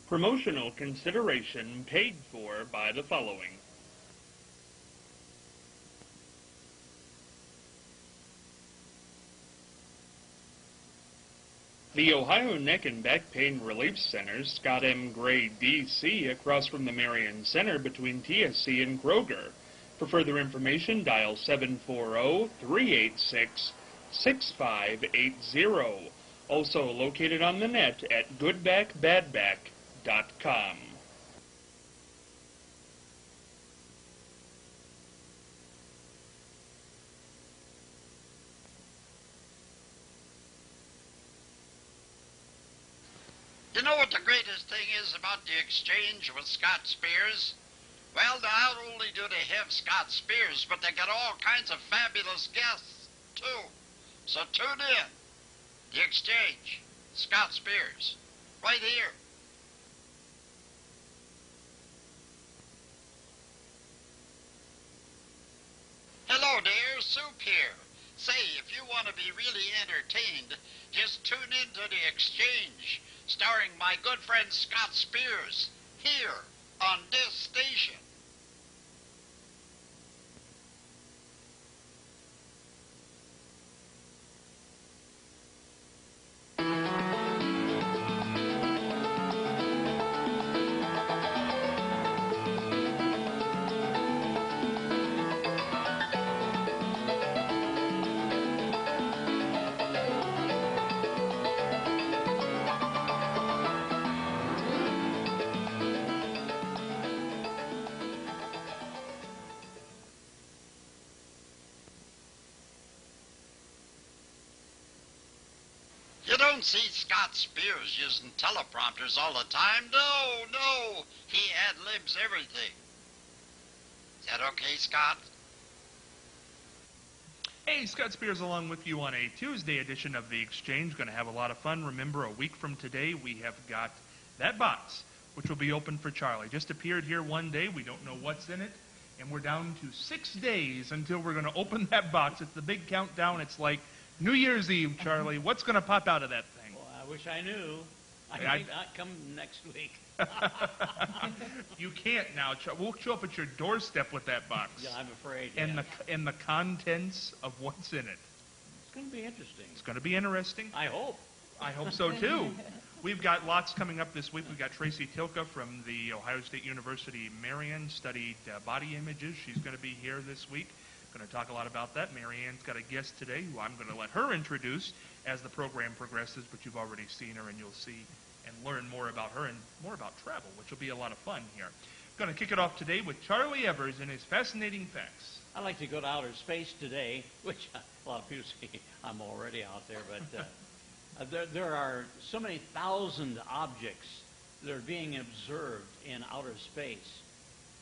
Promotional consideration paid for by the following. The Ohio Neck and Back Pain Relief Center, Scott M. Gray, D.C., across from the Marion Center between TSC and Kroger. For further information, dial 740-386-6580. Also located on the net at goodbackbadback.com. You know what the greatest thing is about the exchange with Scott Spears? Well, not only do they have Scott Spears, but they got all kinds of fabulous guests, too. So tune in. The exchange. Scott Spears. Right here. Hello there, Soup here. Say, if you want to be really entertained, just tune into The Exchange, starring my good friend Scott Spears, here on this station. You don't see Scott Spears using teleprompters all the time. No. He ad-libs everything. Is that okay, Scott? Hey, Scott Spears along with you on a Tuesday edition of The Exchange. Going to have a lot of fun. Remember, a week from today, we have got that box, which will be open for Charlie. Just appeared here one day. We don't know what's in it. And we're down to 6 days until we're going to open that box. It's the big countdown. It's like New Year's Eve, Charlie. What's going to pop out of that thing? Well, I wish I knew. I think I'd come next week. You can't now. We'll show up at your doorstep with that box. Yeah, I'm afraid. And yeah. the contents of what's in it. It's going to be interesting. It's going to be interesting. I hope. I hope so, too. We've got lots coming up this week. We've got Tracy Tilka from the Ohio State University Marion, studied body images. She's going to be here this week. Going to talk a lot about that. Marianne's got a guest today who I'm going to let her introduce as the program progresses, but you've already seen her and you'll see and learn more about her and more about travel, which will be a lot of fun here. Going to kick it off today with Charlie Evers and his fascinating facts. I'd like to go to outer space today, which a lot of people say I'm already out there, but there are so many thousand objects that are being observed in outer space.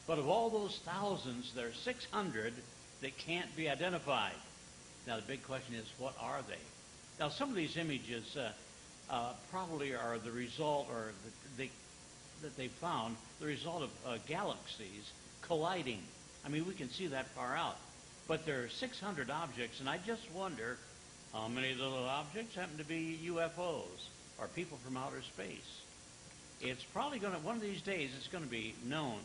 But of all those thousands, there are 600 that can't be identified. Now, the big question is, what are they? Now, some of these images probably are the result, or that they found, the result of galaxies colliding. I mean, we can see that far out. But there are 600 objects, and I just wonder how many of those objects happen to be UFOs, or people from outer space. It's probably going to, one of these days, it's going to be known.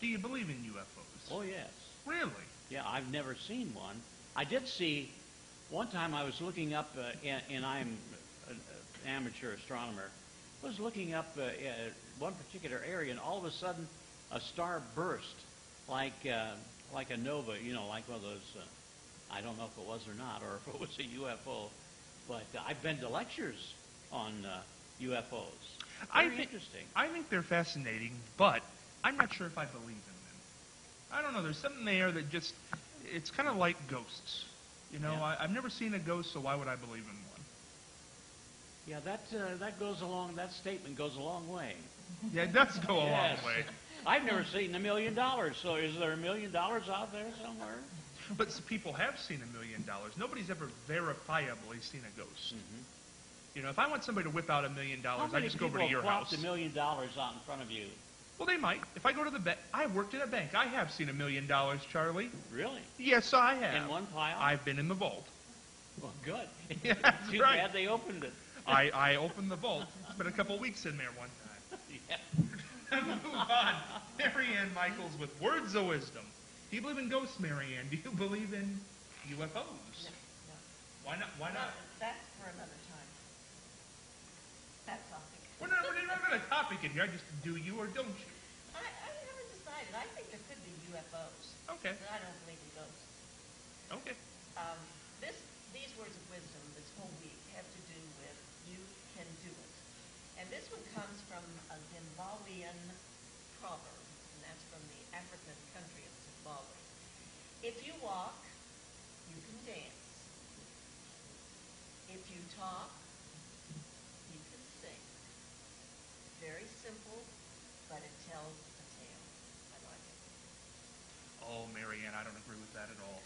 Do you believe in UFOs? Oh, yes. Really? Yeah, I've never seen one. I did see, one time I was looking up, and I'm an amateur astronomer, I was looking up one particular area, and all of a sudden a star burst like a nova, you know, like one of those, I don't know if it was or not, or if it was a UFO, but I've been to lectures on UFOs. Very interesting. I think they're fascinating, but I'm not sure if I believe in them. I don't know. There's something there that just, it's kind of like ghosts. You know, Yeah. I've never seen a ghost, so why would I believe in one? Yeah, that goes along, that statement goes a long way. Yeah, it does go a Yes. long way. I've never seen $1 million, so is there $1 million out there somewhere? But people have seen $1 million. Nobody's ever verifiably seen a ghost. Mm-hmm. You know, if I want somebody to whip out $1 million, How I many just go over people to your plopped house. $1 million out in front of you? Well, they might. If I go to the bank, I worked in a bank. I have seen $1 million, Charlie. Really? Yes, I have. In one pile? I've been in the vault. Well, good. Yeah, that's Too right. bad they opened it. I opened the vault. Spent a couple weeks in there one time. Move on. Marianne Michaels with words of wisdom. Do you believe in ghosts, Marianne? Do you believe in UFOs? No. Why not? Why not? That's for another time. That topic. We're not got a topic in here. Just do you or don't you? I haven't decided. I think there could be UFOs. Okay. But I don't believe in ghosts. Okay. Um, these words of wisdom this whole week have to do with you can do it. And this one comes from a Zimbabwean proverb, and that's from the African country of Zimbabwe. If you walk, you can dance. If you talk, you can sing. Very simple, but it tells a tale. I like it. Oh, Marianne, I don't agree with that at all.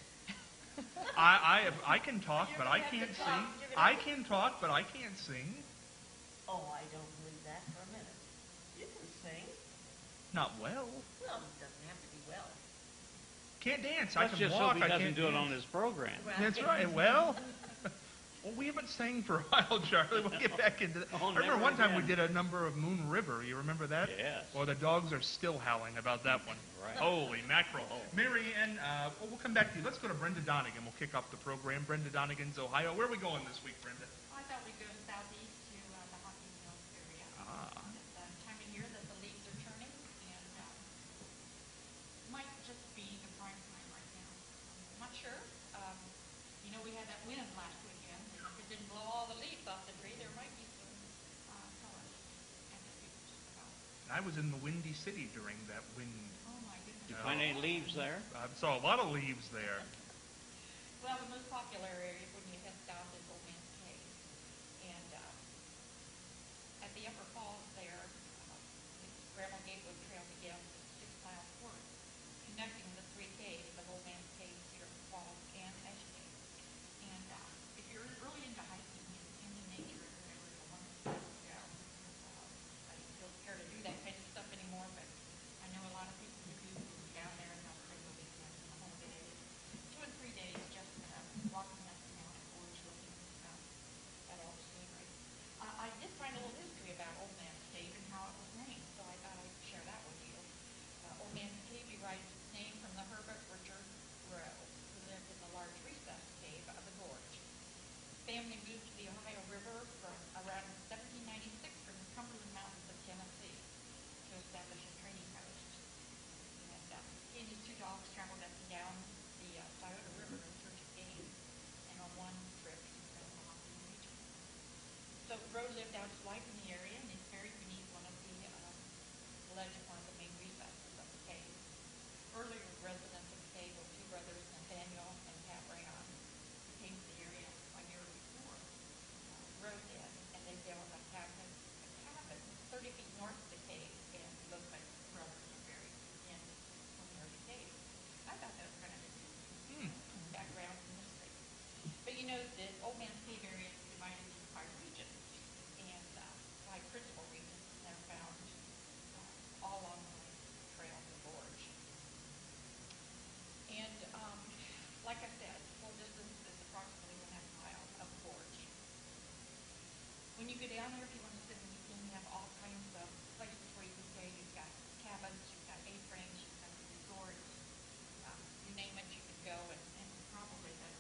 I can talk, but I can't sing. I can talk, but I can't sing. Oh, I don't believe that for a minute. You can sing. Not well. Well, it doesn't have to be well. Can't dance. I Let's can just walk. hope he I doesn't can't do it dance. on his program. That's right. Well, we haven't sang for a while, Charlie. We'll get back into that. Oh, I remember never one time we again. did a number of Moon River. You remember that? Yes. Well, the dogs are still howling about that one. Right. Holy mackerel. Oh. Marianne, we'll come back to you. Let's go to Brenda Donegan. We'll kick off the program. Brenda Donegan's Ohio. Where are we going this week, Brenda? I thought we'd go southeast to the Hocking Hills area. Ah. It's the time of year that the leaves are turning, and might just be the prime time right now. I'm not sure. We had that wind last weekend, and if it didn't blow all the leaves off the tree, there might be some colors at the leaves. I was in the Windy City during that wind. Oh my goodness. You find any leaves there? I saw a lot of leaves there. Well, the most popular area when you head south is Old Man's Cave. And at the upper falls there, the Grandma Gateway Trail begins at 6 miles north, connecting the three caves of Old Man's Cave, Cedar Falls, and Ash Cave. And if you're really into hiking and into nature, there is a wonderful place to go. I don't care to do that kind of stuff anymore, but I know a lot of people who do down there and they'll spend the weekend and the whole day. 2 and 3 days just walking up and down and gorge looking at all the scenery. I did find a little history about Old Man's Cave and how it was named, so I thought I'd share that with you. Old Man's Cave derives its name from the hermit Richard Rowe, who lived in the large recessed cave of the gorge. Family moved to the Ohio River from around 1796 from the Cumberland Mountains of Tennessee to establish a trading post. And he and his 2 dogs traveled up and down the Scioto River in search of game, and on one trip he settled in the Hocking region. So Rowe lived out his life in the area and is buried beneath one of the ledge of one of the main recesses of the cave. Earlier residents of the cave were 2 brothers, Nathaniel and Pat Rayon, who came to the area 1 year before Rowe did, and they built a cabin 30 feet north of the cave, and both my brothers are buried in one near the cave. I thought that was kind of interesting background and history. But the Old Man's Cave area is divided into 5 regions, and 5 principal regions that are found all along the trail of the gorge. And like I said, full distance is approximately 1.5 miles of the gorge. When you go down there, if you want to spend the weekend, you have all kinds of places where you can stay. You've got cabins, you've got A-frames, you've got resorts, you name it, you can go. And probably the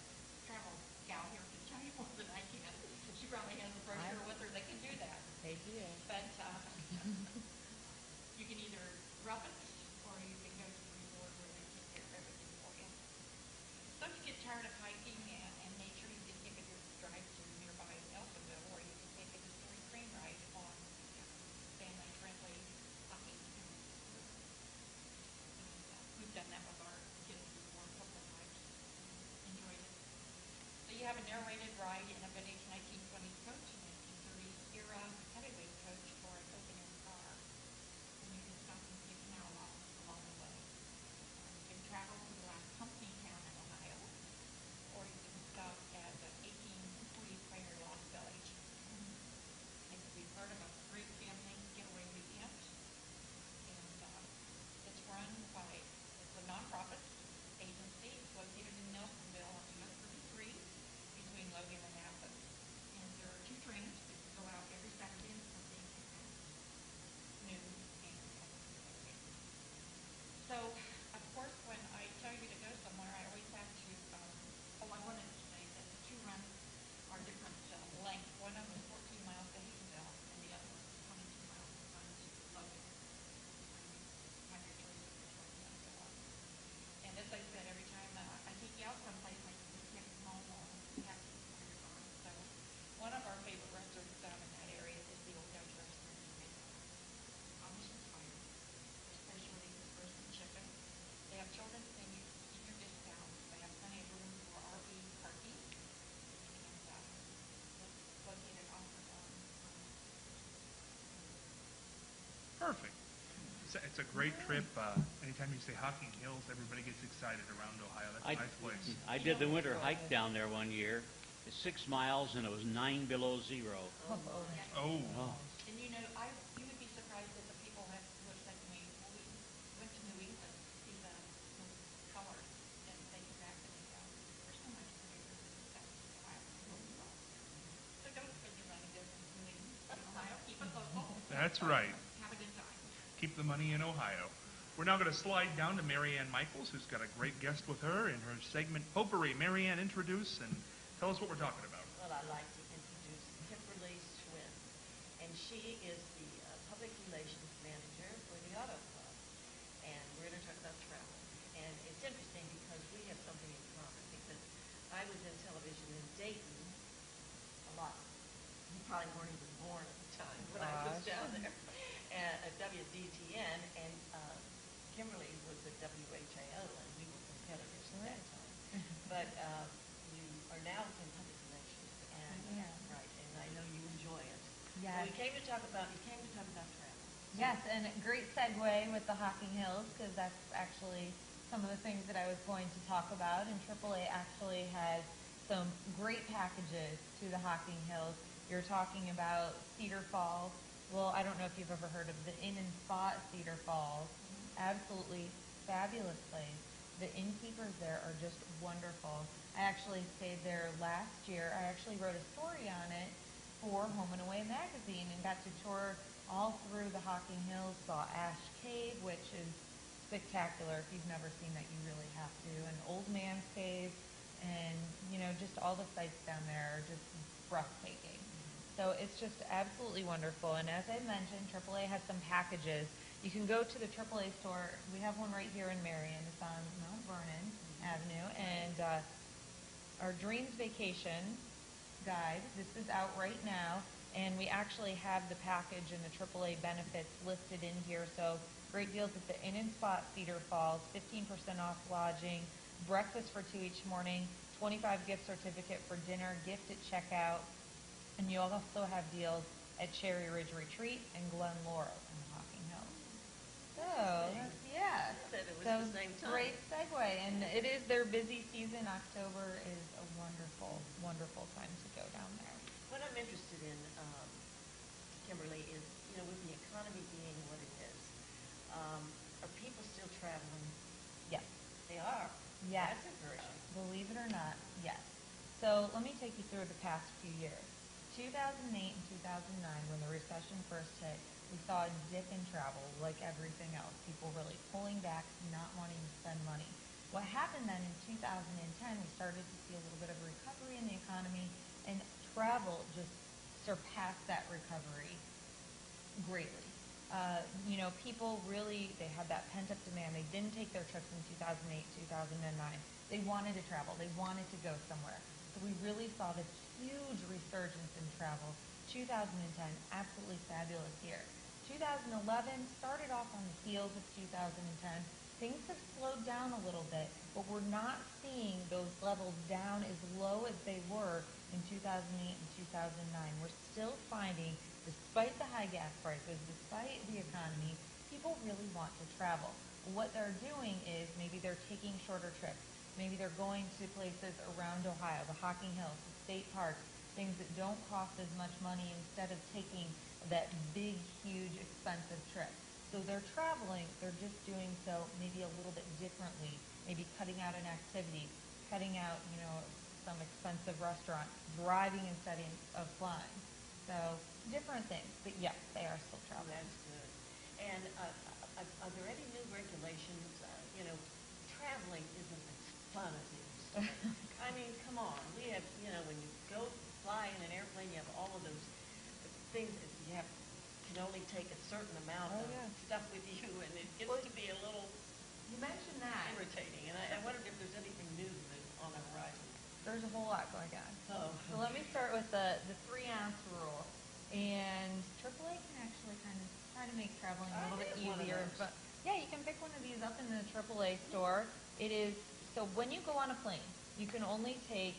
travel gal here can tell you more than I can. She probably has a brochure with her that can do that. Hey, dear. But you can either rough it, or you can go to the resort where they take care of everything for you. So if you get tired of hiking and nature, you can take a drive to nearby Nelsonville, or you can take a historic train ride Perfect. It's a great trip. Anytime you say Hocking Hills, everybody gets excited around Ohio. That's a nice place. I did the winter hike down there one year. It's 6 miles and it was 9 below zero. Oh. Oh. And you know, you would be surprised at the people who have said to me, well, we went to New England to see the colors, and they come back and they go, we're so much prettier than South Ohio. So don't spend your money just in Ohio, keep it local. That's right. Have a good time. Keep the money in Ohio. We're now going to slide down to Marianne Michaels, who's got a great guest with her in her segment Potpourri. Marianne, introduce and tell us what we're talking about. Well, I'd like to introduce Kimberly Schwinn, and she is the public relations manager for the Auto Club. And we're going to talk about travel. And it's interesting because we have something in common, because I was in television in Dayton a lot. You probably weren't even born at the time when I was down there at WDTN, and Kimberly was at WHAO, and we were competitors at that time. But you are now in public relations, and right, and I know you enjoy it. Yes. So you came to talk about travel. Yes, and a great segue with the Hocking Hills, because that's actually some of the things that I was going to talk about. And AAA actually has some great packages to the Hocking Hills. You're talking about Cedar Falls. Well, I don't know if you've ever heard of the Inn and Spa at Cedar Falls. Absolutely fabulous place. The innkeepers there are just wonderful. I actually stayed there last year. I actually wrote a story on it for Home and Away magazine and got to tour all through the Hocking Hills, saw Ash Cave, which is spectacular. If you've never seen that, you really have to. And Old Man's Cave, and, you know, just all the sights down there are just breathtaking. So it's just absolutely wonderful. And as I mentioned, AAA has some packages. You can go to the AAA store. We have one right here in Marion. It's on Mount Vernon Avenue. And our Dreams Vacation guide, this is out right now. And we actually have the package and the AAA benefits listed in here. So great deals at the Inn and Spa at Cedar Falls, 15% off lodging, breakfast for 2 each morning, 25 gift certificate for dinner, gift at checkout. And you also have deals at Cherry Ridge Retreat and Glen Laurel in the Hocking Hills. So, yeah. That it was So the same time. great segue. And it is their busy season. October is a wonderful, wonderful time to go down there. What I'm interested in, Kimberly, is, you know, with the economy being what it is, are people still traveling? Yes. They are. Yes. That's encouraging. Believe it or not, yes. So let me take you through the past few years. 2008 and 2009, when the recession first hit, we saw a dip in travel like everything else. People really pulling back, not wanting to spend money. What happened then in 2010, we started to see a little bit of a recovery in the economy, and travel just surpassed that recovery greatly. You know, people really, they had that pent-up demand. They didn't take their trips in 2008, 2009. They wanted to travel. They wanted to go somewhere. So we really saw this huge resurgence in travel. 2010, absolutely fabulous year. 2011 started off on the heels of 2010. Things have slowed down a little bit, but we're not seeing those levels down as low as they were in 2008 and 2009. We're still finding, despite the high gas prices, despite the economy, people really want to travel. What they're doing is maybe they're taking shorter trips. Maybe they're going to places around Ohio, the Hocking Hills, the state parks, things that don't cost as much money instead of taking that big, huge, expensive trip. So they're traveling, they're just doing so maybe a little bit differently, maybe cutting out an activity, cutting out, you know, some expensive restaurant, driving instead of flying. So different things, but yes, they are still traveling. That's good. And are there any new regulations? You know, traveling isn't as fun as it used to be. I mean, come on. We have, you know, when you go fly in an airplane, you have all of those things that you have, can only take a certain amount of stuff with you, and it gets to be a little You mentioned that. irritating. And I wondered if there's anything new on the horizon. There's a whole lot going on. Oh. So let me start with the 3-ounce rule. And AAA can actually kind of try to make traveling a little bit I have one of easier. those. But yeah, you can pick one of these up in the AAA store. It is, so when you go on a plane, you can only take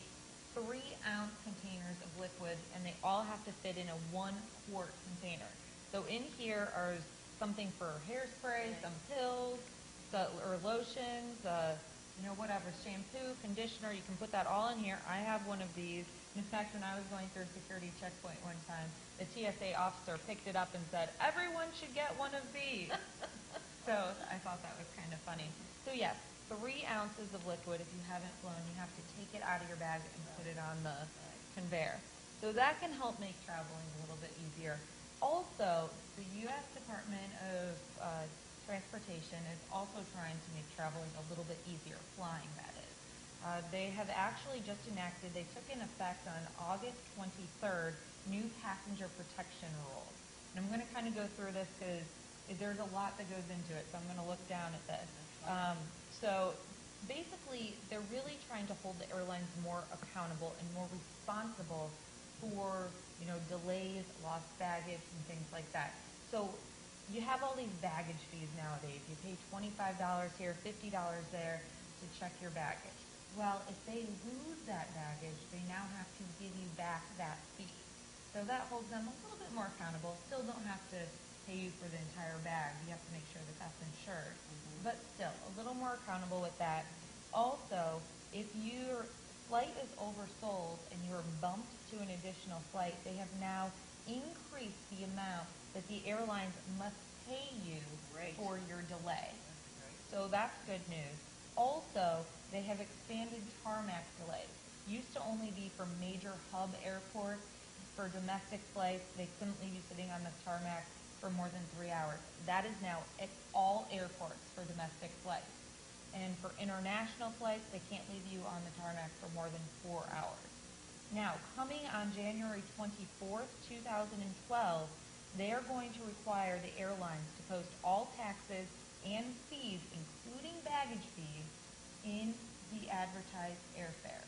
3-ounce containers of liquid, and they all have to fit in a 1-quart container. So in here are something for hairspray, some pills, or lotions, whatever, shampoo, conditioner. You can put that all in here. I have one of these. In fact, when I was going through a security checkpoint one time, the TSA officer picked it up and said, "Everyone should get one of these." So I thought that was kind of funny. So yes, 3 ounces of liquid. If you haven't flown, you have to take it out of your bag and put it on the conveyor. So that can help make traveling a little bit easier. Also, the U.S. Department of Transportation is also trying to make traveling a little bit easier, flying that is. They have actually just enacted, they took in effect on August 23rd, new passenger protection rules. And I'm going to kind of go through this because there's a lot that goes into it, so I'm going to look down at this. So basically, they're really trying to hold the airlines more accountable and more responsible for, delays, lost baggage, and things like that. So you have all these baggage fees nowadays. You pay $25 here, $50 there to check your baggage. Well, if they lose that baggage, they now have to give you back that fee. So that holds them a little bit more accountable. Still don't have to pay you for the entire bag. You have to make sure that that's insured. But still, a little more accountable with that. Also, if your flight is oversold and you're bumped to an additional flight, they have now increased the amount that the airlines must pay you for your delay. So that's good news. Also, they have expanded tarmac delays. Used to only be for major hub airports. For domestic flights, they couldn't leave you sitting on the tarmac for more than 3 hours. That is now at all airports for domestic flights. And for international flights, they can't leave you on the tarmac for more than 4 hours. Now, coming on January 24th, 2012, they are going to require the airlines to post all taxes and fees, including baggage fees, in the advertised airfare.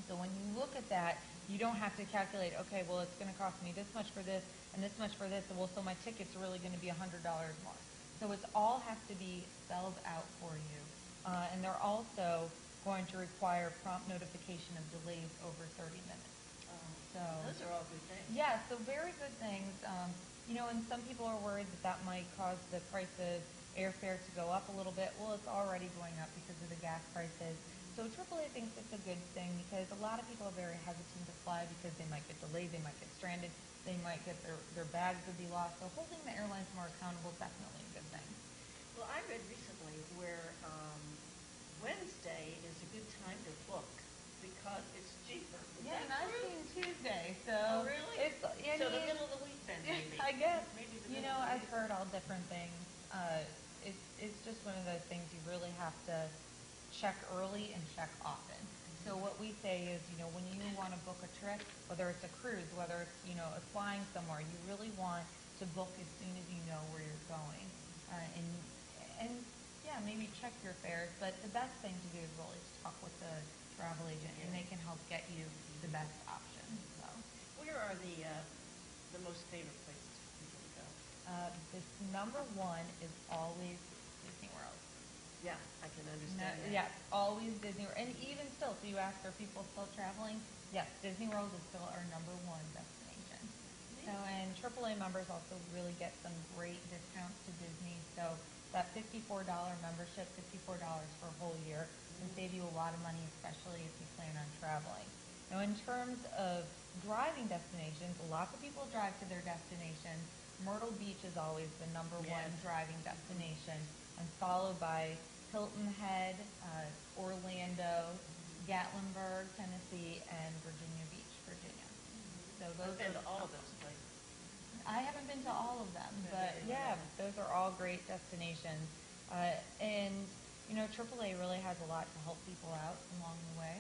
So when you look at that, you don't have to calculate, okay, well, it's going to cost me this much for this and this much for this, and well, so my ticket's really going to be $100 more. So it all has to be spelled out for you. And they're also going to require prompt notification of delays over 30 minutes. So Those are all good things. yeah, so very good things. And some people are worried that that might cause the price of airfare to go up a little bit. Well, it's already going up because of the gas prices. So AAA thinks it's a good thing because a lot of people are very hesitant to fly because they might get delayed, they might get stranded, they might get their bags would be lost. So holding the airlines more accountable is definitely a good thing. Well, I read recently where Wednesday is a good time to book because it's cheaper. Is Yeah, that and I've true? seen Tuesday, so Oh, really? it's So the middle of the week then, maybe. I guess. Maybe the middle of the I've week. heard all different things. It's just one of those things you really have to check early and check often. So what we say is, when you want to book a trip, whether it's a cruise, whether it's, flying somewhere, you really want to book as soon as you know where you're going. And yeah, maybe check your fares, but the best thing to do is really just talk with the travel agent, and they can help get you the best option. So, Where are the most favorite places for people to go? this number one is always Disney World. Yeah, I can No, understand that. yes, always Disney World. And even still, so you ask, are people still traveling? Yes, Disney World is still our number one destination. So, and AAA members also really get some great discounts to Disney. So that $54 membership, $54 for a whole year, can save you a lot of money, especially if you plan on traveling. Now, in terms of driving destinations, lots of people drive to their destinations. Myrtle Beach is always the number one Yes. driving destination, and followed by Hilton Head, Orlando, Gatlinburg, Tennessee, and Virginia Beach, Virginia. So I've those been are to all of those places. I haven't been to all of them, Been but to yeah, all of them. those are all great destinations. And AAA really has a lot to help people out along the way.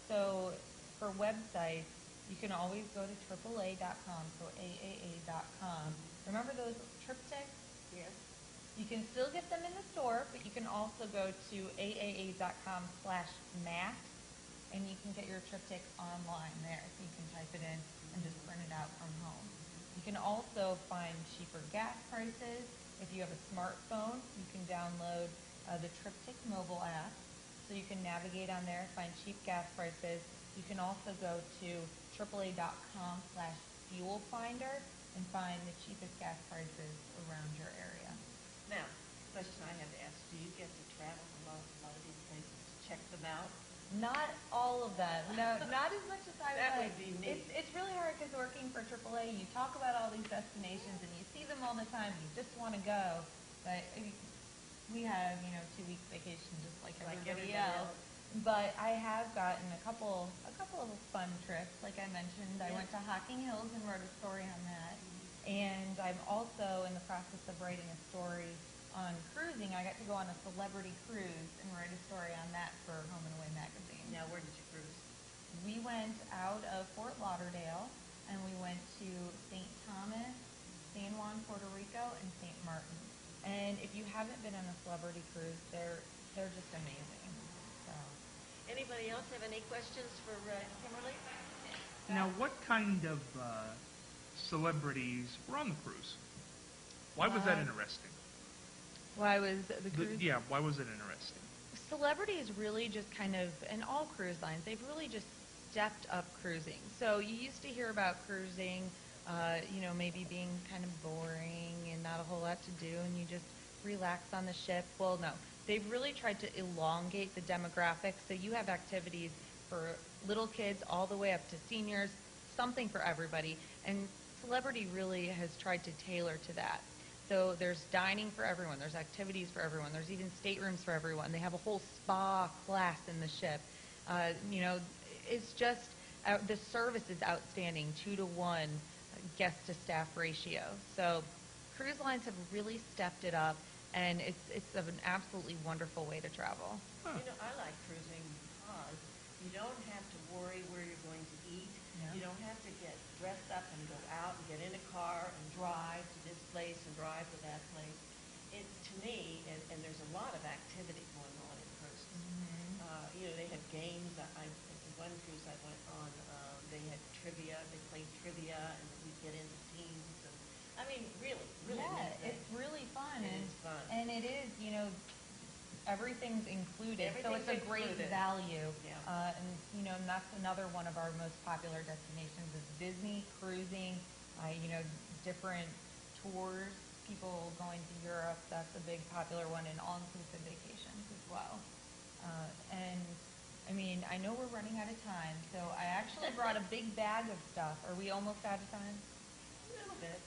So for websites, you can always go to AAA.com, so AAA.com. Remember those triptychs? Yes. You can still get them in the store, but you can also go to AAA.com/math, and you can get your triptych online there. So you can type it in and just print it out from home. You can also find cheaper gas prices. If you have a smartphone, you can download the Triptych mobile app, so you can navigate on there, find cheap gas prices. You can also go to AAA.com/fuel finder, and find the cheapest gas prices around your area. Now, question I have to ask, do you get to travel a lot of these places to check them out? Not all of them. No, not as much as I would That like. would be neat. It's really hard because working for AAA, you talk about all these destinations and you see them all the time. You just want to go, but we have 2 weeks vacation just like everybody else. But I have gotten a couple of fun trips. Like I mentioned, I went to Hocking Hills and wrote a story on that. And I'm also in the process of writing a story on cruising. I got to go on a celebrity cruise and write a story on that for Home and Away magazine. Now, where did you cruise? We went out of Fort Lauderdale and we went to St. Thomas, San Juan, Puerto Rico, and St. Martin. And if you haven't been on a celebrity cruise, they're just amazing. So. Anybody else have any questions for Kimberly? Now, what kind of celebrities were on the cruise? Why was that interesting? Why was the cruise? Why was it interesting? Celebrities really just kind of, and all cruise lines, they've really just stepped up cruising. So you used to hear about cruising, maybe being kind of boring and not a whole lot to do, and you just relax on the ship. Well, no. They've really tried to elongate the demographics, so you have activities for little kids all the way up to seniors, something for everybody, and Celebrity really has tried to tailor to that. So there's dining for everyone, there's activities for everyone, there's even staterooms for everyone. They have a whole spa class in the ship. It's just, the service is outstanding, 2-to-1 guest to staff ratio. So cruise lines have really stepped it up, and it's an absolutely wonderful way to travel. I like cruising because you don't have to worry where you're going to eat. No. You don't have to get dressed up and go out and get in a car and drive to this place and drive to that place. To me, and there's a lot of activity going on in cruises. They have games. One cruise I went on, they had trivia. They played trivia, and we get into teams. And I mean, really Yeah, neat thing. it's really fun. It is fun. And it is, everything's included. So it's a Everything's great included. value. Yeah. And that's another one of our most popular destinations is Disney, cruising, different tours, people going to Europe. That's a big popular one, and all-inclusive vacations as well. I know we're running out of time, so I actually brought a big bag of stuff. Are we almost out of time? A little bit.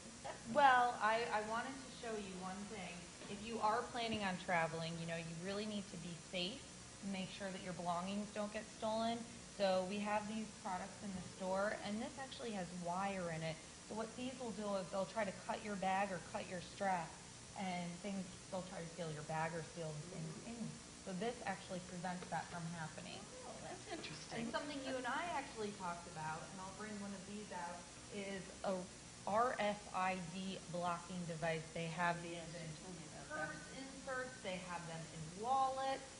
Well, I wanted to show you one thing. If you are planning on traveling, you really need to be safe and make sure that your belongings don't get stolen. So we have these products in the store, and this actually has wire in it. So what these will do is they'll try to cut your bag or cut your strap, and they'll try to steal your bag or steal the things in. So this actually prevents that from happening. Oh, that's interesting. And something you and I actually talked about, and I'll bring one of these out, is a RFID blocking device. They have these in purse inserts, they have them in wallets,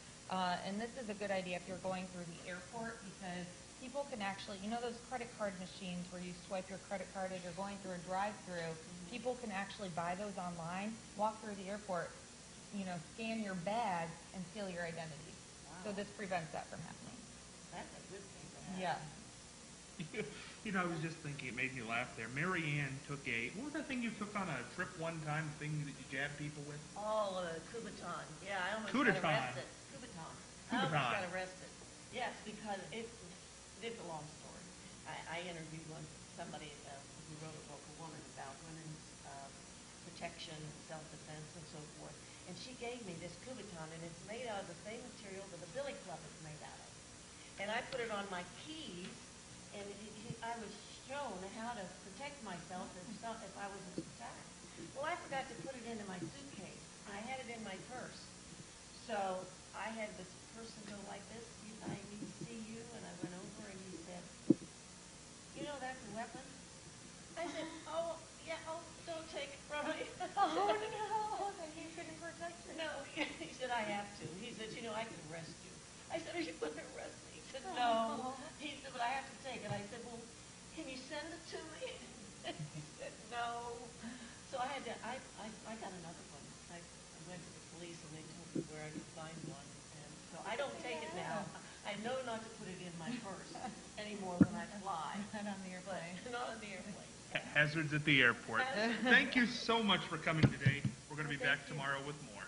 and this is a good idea if you're going through the airport because people can actually, those credit card machines where you swipe your credit card as you're going through a drive-through, people can actually buy those online, walk through the airport, scan your bag and steal your identity. Wow. So this prevents that from happening. That's a good thing to have. Yeah. I was just thinking, it made me laugh there. Mary Ann took what was that thing you took on a trip one time, thing that you jabbed people with? Oh, Kubaton. Yeah, I almost Kubaton. got arrested. Kubaton. I almost got arrested. Yes, because it's a long story. I interviewed somebody who wrote a book, a woman, about women's protection, self-defense, and so forth. And she gave me this Kubaton, and it's made out of the same material that the billy club is made out of. And I put it on my keys, and I was shown how to protect myself if I was attacked. Well, I forgot to put it into my suitcase. I had it in my purse. So I had this person go like this, I need to see you, and I went over and he said, that's a weapon? I said, don't take it from me. Oh, no. You couldn't protect yourself. No, he said, I have to. He said, I can arrest you. I said, are you going to arrest me? He said, no. He said, but I have to take it. I said, well, can you send it to me? He said, no. So I got another one. I went to the police and they told me where I could find one. And so I don't take it now. I know not to put it in my purse anymore when I fly. Not on the airplane. But not on the airplane. Hazards at the airport. Thank you so much for coming today. We're going to be back tomorrow with more.